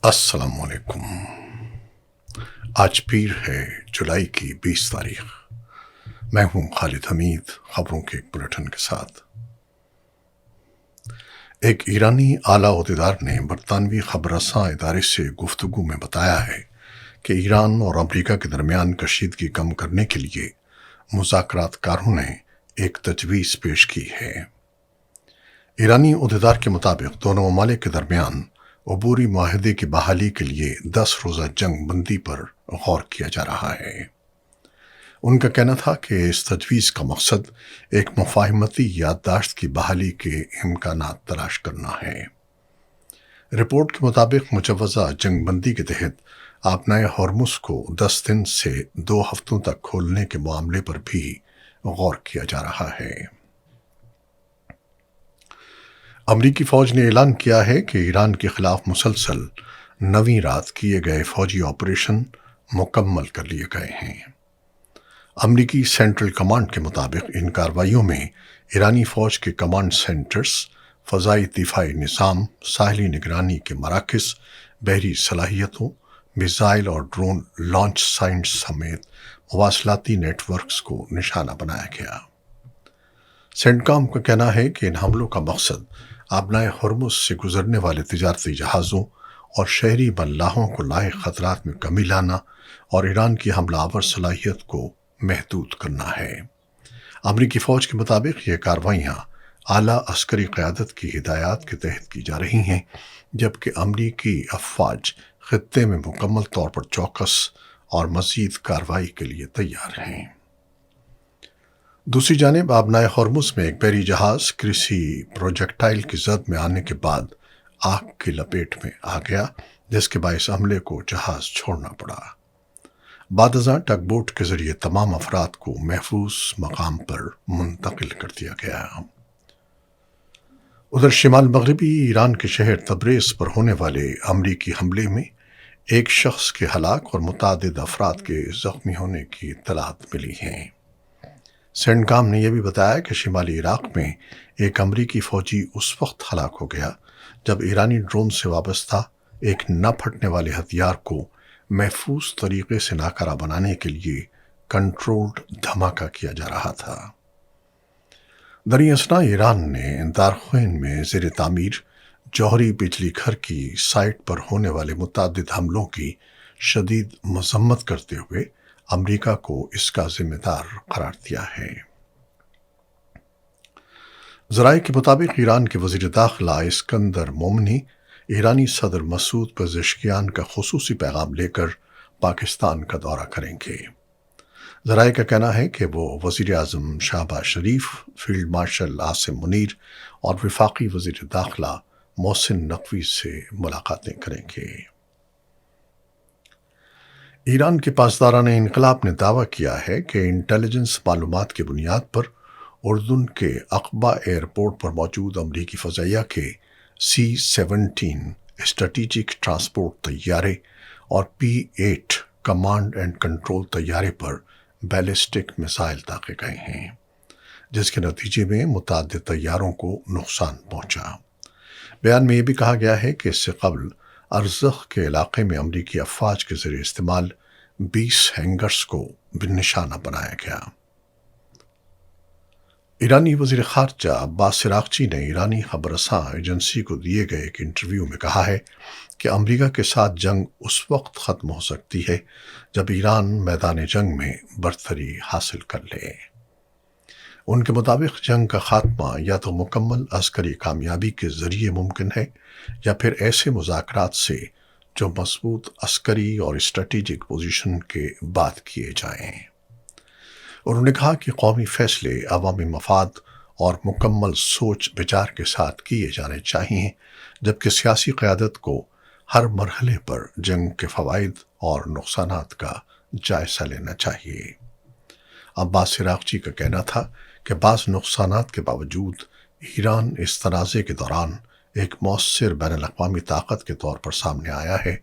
السلام علیکم۔ آج پیر ہے، جولائی کی 20 تاریخ۔ میں ہوں خالد حمید، خبروں کے ایک بلیٹن کے ساتھ۔ ایک ایرانی اعلیٰ عہدیدار نے برطانوی خبر رساں ادارے سے گفتگو میں بتایا ہے کہ ایران اور امریکہ کے درمیان کشیدگی کم کرنے کے لیے مذاکرات کاروں نے ایک تجویز پیش کی ہے۔ ایرانی عہدیدار کے مطابق دونوں ممالک کے درمیان عبوری معاہدے کی بحالی کے لیے 10 روزہ جنگ بندی پر غور کیا جا رہا ہے۔ ان کا کہنا تھا کہ اس تجویز کا مقصد ایک مفاہمتی یادداشت کی بحالی کے امکانات تلاش کرنا ہے۔ رپورٹ کے مطابق مجوزہ جنگ بندی کے تحت آبنائے ہرمز کو 10 دن سے 2 ہفتوں تک کھولنے کے معاملے پر بھی غور کیا جا رہا ہے۔ امریکی فوج نے اعلان کیا ہے کہ ایران کے خلاف مسلسل 9ویں رات کیے گئے فوجی آپریشن مکمل کر لیے گئے ہیں۔ امریکی سینٹرل کمانڈ کے مطابق ان کارروائیوں میں ایرانی فوج کے کمانڈ سینٹرز، فضائی دفاعی نظام، ساحلی نگرانی کے مراکز، بحری صلاحیتوں، میزائل اور ڈرون لانچ سائٹس سمیت مواصلاتی نیٹ ورکس کو نشانہ بنایا گیا۔ سینٹکام کا کہنا ہے کہ ان حملوں کا مقصد آبنائے ہرمز سے گزرنے والے تجارتی جہازوں اور شہری ملاحوں کو لاحق خطرات میں کمی لانا اور ایران کی حملہ آور صلاحیت کو محدود کرنا ہے۔ امریکی فوج کے مطابق یہ کارروائیاں اعلیٰ عسکری قیادت کی ہدایات کے تحت کی جا رہی ہیں، جبکہ امریکی افواج خطے میں مکمل طور پر چوکس اور مزید کارروائی کے لیے تیار ہیں۔ دوسری جانب آبنائے ہرمز میں ایک بحری جہاز کسی پروجیکٹائل کی زد میں آنے کے بعد آگ کی لپیٹ میں آ گیا، جس کے باعث عملے کو جہاز چھوڑنا پڑا۔ بعد ازاں ٹگ بوٹ کے ذریعے تمام افراد کو محفوظ مقام پر منتقل کر دیا گیا۔ ادھر شمال مغربی ایران کے شہر تبریز پر ہونے والے امریکی حملے میں ایک شخص کے ہلاک اور متعدد افراد کے زخمی ہونے کی اطلاعات ملی ہیں۔ سینٹکام نے یہ بھی بتایا کہ شمالی عراق میں ایک امریکی فوجی اس وقت ہلاک ہو گیا جب ایرانی ڈرون سے وابستہ ایک نہ پھٹنے والے ہتھیار کو محفوظ طریقے سے ناکارہ بنانے کے لیے کنٹرولڈ دھماکہ کیا جا رہا تھا۔ دریں اثنا ایران نے دارخوین میں زیر تعمیر جوہری بجلی گھر کی سائٹ پر ہونے والے متعدد حملوں کی شدید مذمت کرتے ہوئے امریکہ کو اس کا ذمہ دار قرار دیا ہے۔ ذرائع کے مطابق ایران کے وزیر داخلہ اسکندر مومنی ایرانی صدر مسعود پزشکیان کا خصوصی پیغام لے کر پاکستان کا دورہ کریں گے۔ ذرائع کا کہنا ہے کہ وہ وزیر اعظم شہباز شریف، فیلڈ مارشل عاصم منیر اور وفاقی وزیر داخلہ محسن نقوی سے ملاقاتیں کریں گے۔ ایران کے پاسداران انقلاب نے دعویٰ کیا ہے کہ انٹیلیجنس معلومات کی بنیاد پر اردن کے عقبہ ایئرپورٹ پر موجود امریکی فضائیہ کے C-17 اسٹریٹجک ٹرانسپورٹ طیارے اور P-8 کمانڈ اینڈ کنٹرول طیارے پر بیلسٹک میزائل داغے گئے ہیں، جس کے نتیجے میں متعدد طیاروں کو نقصان پہنچا۔ بیان میں یہ بھی کہا گیا ہے کہ اس سے قبل ارزخ کے علاقے میں امریکی افواج کے ذریعے استعمال 20 ہینگرز کو نشانہ بنایا گیا۔ ایرانی وزیر خارجہ عباس عراقچی نے ایرانی خبر رساں ایجنسی کو دیے گئے ایک انٹرویو میں کہا ہے کہ امریکہ کے ساتھ جنگ اس وقت ختم ہو سکتی ہے جب ایران میدان جنگ میں برتری حاصل کر لے۔ ان کے مطابق جنگ کا خاتمہ یا تو مکمل عسکری کامیابی کے ذریعے ممکن ہے یا پھر ایسے مذاکرات سے جو مضبوط عسکری اور اسٹریٹجک پوزیشن کے بعد کیے جائیں۔ انہوں نے کہا کہ قومی فیصلے عوامی مفاد اور مکمل سوچ بچار کے ساتھ کیے جانے چاہئیں، جبکہ سیاسی قیادت کو ہر مرحلے پر جنگ کے فوائد اور نقصانات کا جائزہ لینا چاہیے۔ عباس عراقچی کا کہنا تھا کہ بعض نقصانات کے باوجود ایران اس تنازع کے دوران ایک مؤثر بین الاقوامی طاقت کے طور پر سامنے آیا ہے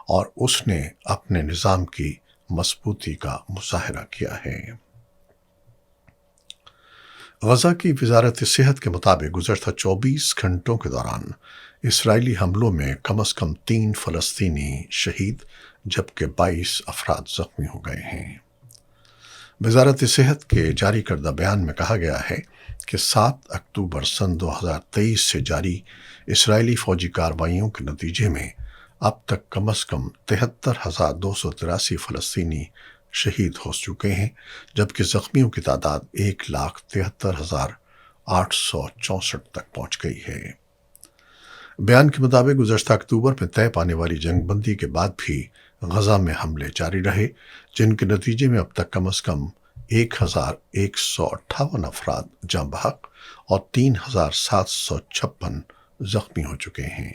اور اس نے اپنے نظام کی مضبوطی کا مظاہرہ کیا ہے۔ غزہ کی وزارت صحت کے مطابق گزشتہ 24 گھنٹوں کے دوران اسرائیلی حملوں میں کم از کم 3 فلسطینی شہید جبکہ 22 افراد زخمی ہو گئے ہیں۔ وزارت صحت کے جاری کردہ بیان میں کہا گیا ہے کہ 7 اکتوبر سن 2023 سے جاری اسرائیلی فوجی کارروائیوں کے نتیجے میں اب تک کم از کم 73,283 فلسطینی شہید ہو چکے ہیں، جبکہ زخمیوں کی تعداد 1,73,864 تک پہنچ گئی ہے۔ بیان کے مطابق گزشتہ اکتوبر میں طے پانے والی جنگ بندی کے بعد بھی غزہ میں حملے جاری رہے، جن کے نتیجے میں اب تک کم از کم 1,158 افراد جاں بحق اور 3,756 زخمی ہو چکے ہیں۔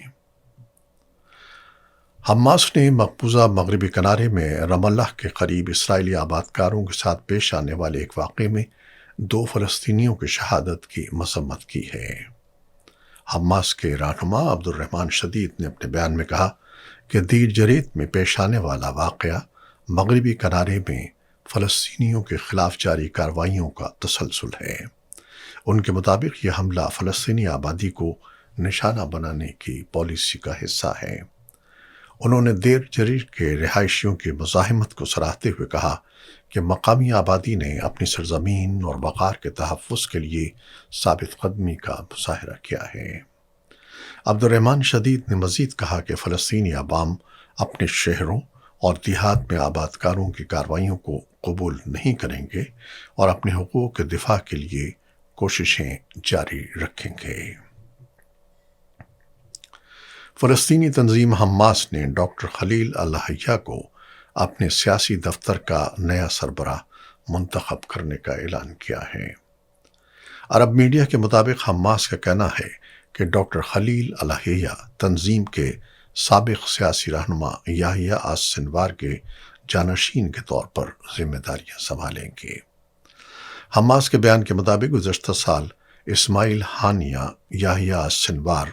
حماس نے مقبوضہ مغربی کنارے میں رام اللہ کے قریب اسرائیلی آبادکاروں کے ساتھ پیش آنے والے ایک واقعے میں 2 فلسطینیوں کی شہادت کی مذمت کی ہے۔ حماس کے رہنما عبدالرحمان شدید نے اپنے بیان میں کہا کہ دیر جریت میں پیش آنے والا واقعہ مغربی کنارے میں فلسطینیوں کے خلاف جاری کارروائیوں کا تسلسل ہے۔ ان کے مطابق یہ حملہ فلسطینی آبادی کو نشانہ بنانے کی پالیسی کا حصہ ہے۔ انہوں نے دیر جریت کے رہائشیوں کی مزاحمت کو سراہتے ہوئے کہا کہ مقامی آبادی نے اپنی سرزمین اور وقار کے تحفظ کے لیے ثابت قدمی کا مظاہرہ کیا ہے۔ عبدالرحمان شدید نے مزید کہا کہ فلسطینی عوام اپنے شہروں اور دیہات میں آبادکاروں کی کارروائیوں کو قبول نہیں کریں گے اور اپنے حقوق کے دفاع کے لیے کوششیں جاری رکھیں گے۔ فلسطینی تنظیم حماس نے ڈاکٹر خلیل الحیہ کو اپنے سیاسی دفتر کا نیا سربراہ منتخب کرنے کا اعلان کیا ہے۔ عرب میڈیا کے مطابق حماس کا کہنا ہے کہ ڈاکٹر خلیل الحیہ تنظیم کے سابق سیاسی رہنما یحییٰ السنوار کے جانشین کے طور پر ذمہ داریاں سنبھالیں گے۔ حماس کے بیان کے مطابق گزشتہ سال اسماعیل ہانیہ، یحییٰ السنوار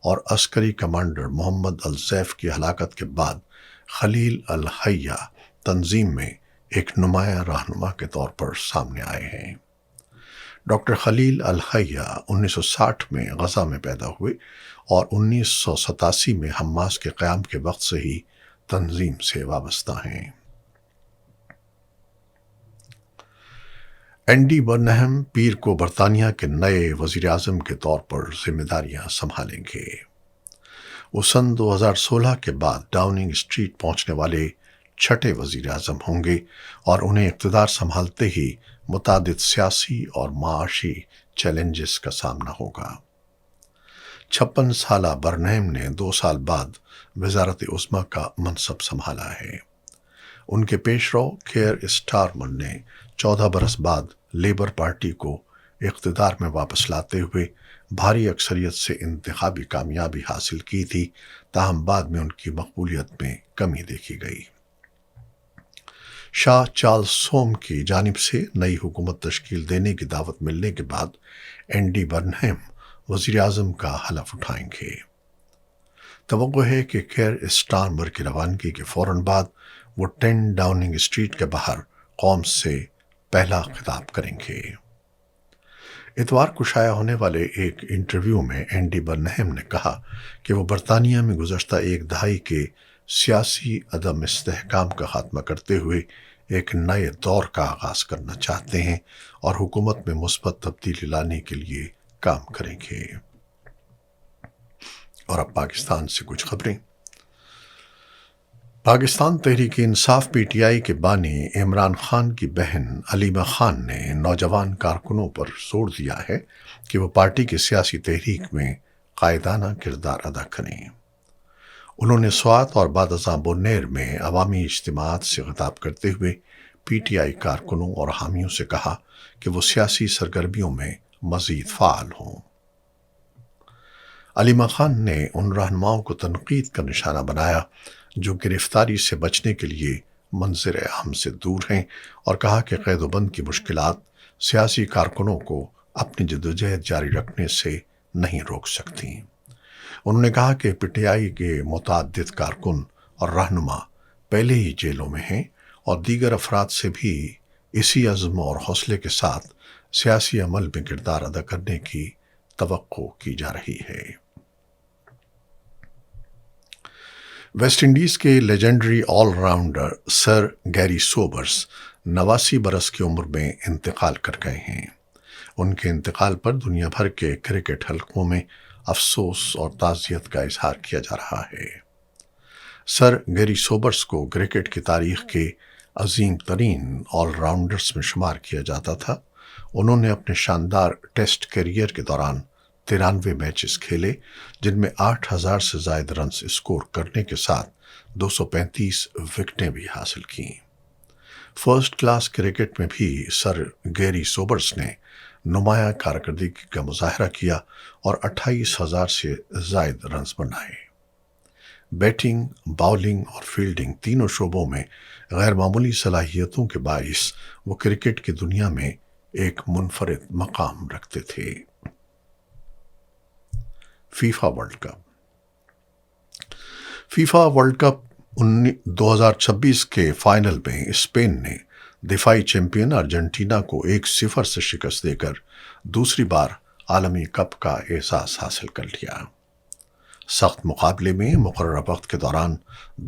اور عسکری کمانڈر محمد الزیف کی ہلاکت کے بعد خلیل الحیہ تنظیم میں ایک نمایاں رہنما کے طور پر سامنے آئے ہیں۔ ڈاکٹر خلیل الحیہ 1960 میں غزہ میں پیدا ہوئے اور 1987 میں حماس کے قیام کے وقت سے ہی تنظیم سے وابستہ ہیں۔ اینڈی برنہم پیر کو برطانیہ کے نئے وزیر اعظم کے طور پر ذمہ داریاں سنبھالیں گے۔ وہ سن 2016 کے بعد ڈاؤننگ اسٹریٹ پہنچنے والے 6 وزیر اعظم ہوں گے اور انہیں اقتدار سنبھالتے ہی متعدد سیاسی اور معاشی چیلنجز کا سامنا ہوگا۔ 56 سالہ برنہم نے 2 سال بعد وزارت عظمیٰ کا منصب سنبھالا ہے۔ ان کے پیش رو کیئر اسٹارمر نے 14 برس بعد لیبر پارٹی کو اقتدار میں واپس لاتے ہوئے بھاری اکثریت سے انتخابی کامیابی حاصل کی تھی، تاہم بعد میں ان کی مقبولیت میں کمی دیکھی گئی۔ شاہ چارلس سوم کی جانب سے نئی حکومت تشکیل دینے کی دعوت ملنے کے بعد اینڈی برنہم وزیر اعظم کا حلف اٹھائیں گے۔ توقع ہے کہ کیئر اسٹارمر کی روانگی کے فوراً بعد وہ 10 ڈاؤننگ اسٹریٹ کے باہر قوم سے پہلا خطاب کریں گے۔ اتوار کو شائع ہونے والے ایک انٹرویو میں اینڈی برنہم نے کہا کہ وہ برطانیہ میں گزشتہ 1 دہائی کے سیاسی عدم استحکام کا خاتمہ کرتے ہوئے ایک نئے دور کا آغاز کرنا چاہتے ہیں اور حکومت میں مثبت تبدیلی لانے کے لیے کام کریں گے۔ اور اب پاکستان سے کچھ خبریں۔ Pakistan Tehreek Insaf P T I کے بانی عمران خان کی بہن علیمہ خان نے نوجوان کارکنوں پر زور دیا ہے کہ وہ پارٹی کی سیاسی تحریک میں قائدانہ کردار ادا کریں۔ انہوں نے سوات اور بعد ازاں بونیر میں عوامی اجتماعات سے خطاب کرتے ہوئے پی ٹی آئی کارکنوں اور حامیوں سے کہا کہ وہ سیاسی سرگرمیوں میں مزید فعال ہوں۔ علیمہ خان نے ان رہنماؤں کو تنقید کا نشانہ بنایا جو گرفتاری سے بچنے کے لیے منظر عام سے دور ہیں اور کہا کہ قید و بند کی مشکلات سیاسی کارکنوں کو اپنی جدوجہد جاری رکھنے سے نہیں روک سکتی۔ انہوں نے کہا کہ پی ٹی آئی کے متعدد کارکن اور رہنما پہلے ہی جیلوں میں ہیں اور دیگر افراد سے بھی اسی عزم اور حوصلے کے ساتھ سیاسی عمل میں کردار ادا کرنے کی توقع کی جا رہی ہے۔ ویسٹ انڈیز کے لیجنڈری آل راؤنڈر سر گیری سوبرس 89 برس کی عمر میں انتقال کر گئے ہیں۔ ان کے انتقال پر دنیا بھر کے کرکٹ حلقوں میں افسوس اور تعزیت کا اظہار کیا جا رہا ہے۔ سر گیری سوبرس کو کرکٹ کی تاریخ کے عظیم ترین آل راؤنڈرز میں شمار کیا جاتا تھا۔ انہوں نے اپنے شاندار ٹیسٹ کیریئر کے دوران 93 میچز کھیلے، جن میں 8000 سے زائد رنز اسکور کرنے کے ساتھ 235 وکٹیں بھی حاصل کیں۔ فرسٹ کلاس کرکٹ میں بھی سر گیری سوبرس نے نمایاں کارکردگی کا مظاہرہ کیا اور 28,000 سے زائد رنز بنائے۔ بیٹنگ، باؤلنگ اور فیلڈنگ تینوں شعبوں میں غیر معمولی صلاحیتوں کے باعث وہ کرکٹ کی دنیا میں ایک منفرد مقام رکھتے تھے۔ FIFA world cup. FIFA world cup 2026 کے فائنل میں اسپین نے دفاعی چیمپئن ارجنٹینا کو 1-0 سے شکست دے کر دوسری بار عالمی کپ کا اعزاز حاصل کر لیا۔ سخت مقابلے میں مقررہ وقت کے دوران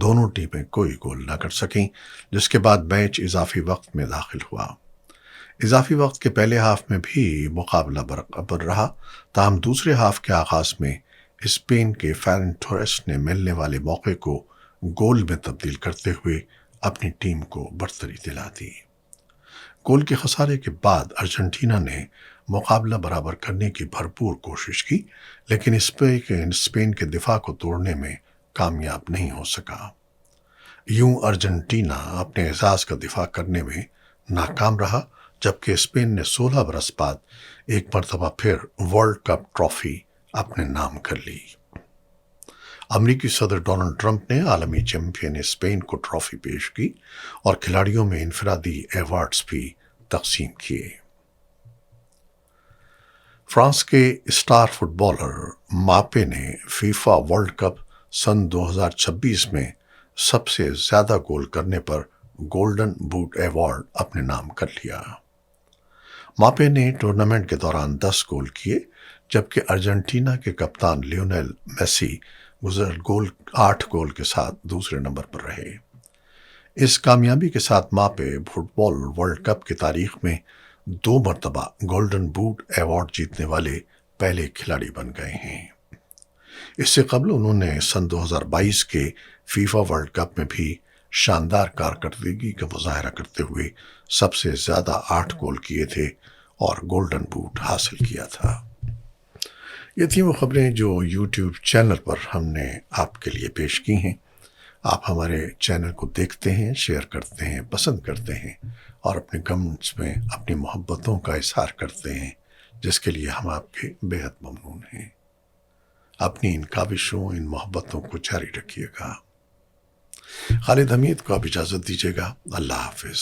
دونوں ٹیمیں کوئی گول نہ کر سکیں، جس کے بعد میچ اضافی وقت میں داخل ہوا۔ اضافی وقت کے پہلے ہاف میں بھی مقابلہ برابر رہا، تاہم دوسرے ہاف کے آغاز میں اسپین کے فران ٹوریس نے ملنے والے موقع کو گول میں تبدیل کرتے ہوئے اپنی ٹیم کو برتری دلا دی۔ گول کے خسارے کے بعد ارجنٹینا نے مقابلہ برابر کرنے کی بھرپور کوشش کی، لیکن اسپین کے دفاع کو توڑنے میں کامیاب نہیں ہو سکا۔ یوں ارجنٹینا اپنے اعزاز کا دفاع کرنے میں ناکام رہا، جبکہ اسپین نے 16 برس بعد ایک مرتبہ پھر ورلڈ کپ ٹرافی اپنے نام کر لی۔ امریکی صدر ڈونلڈ ٹرمپ نے عالمی چیمپئن اسپین کو ٹرافی پیش کی اور کھلاڑیوں میں انفرادی ایوارڈز بھی تقسیم کیے۔ فرانس کے اسٹار فٹ بالر ماپے نے فیفا ورلڈ کپ سن 2026 میں سب سے زیادہ گول کرنے پر گولڈن بوٹ ایوارڈ اپنے نام کر لیا۔ ماپے نے ٹورنامنٹ کے دوران 10 گول کیے، جبکہ ارجنٹینا کے کپتان لیونیل میسی 8 گول کے ساتھ دوسرے نمبر پر رہے۔ اس کامیابی کے ساتھ ماپے فٹ بال ورلڈ کپ کی تاریخ میں 2 مرتبہ گولڈن بوٹ ایوارڈ جیتنے والے پہلے کھلاڑی بن گئے ہیں۔ اس سے قبل انہوں نے سن 2022 کے فیفا ورلڈ کپ میں بھی شاندار کارکردگی کا مظاہرہ کرتے ہوئے سب سے زیادہ 8 گول کیے تھے اور گولڈن بوٹ حاصل کیا تھا۔ یہ تھیں وہ خبریں جو یوٹیوب چینل پر ہم نے آپ کے لیے پیش کی ہیں۔ آپ ہمارے چینل کو دیکھتے ہیں، شیئر کرتے ہیں، پسند کرتے ہیں اور اپنے کمنٹس میں اپنی محبتوں کا اظہار کرتے ہیں، جس کے لیے ہم آپ کے بے حد ممنون ہیں۔ اپنی ان کاوشوں، ان محبتوں کو جاری رکھیے گا۔ خالد حمید کو آپ اجازت دیجیے گا۔ اللہ حافظ۔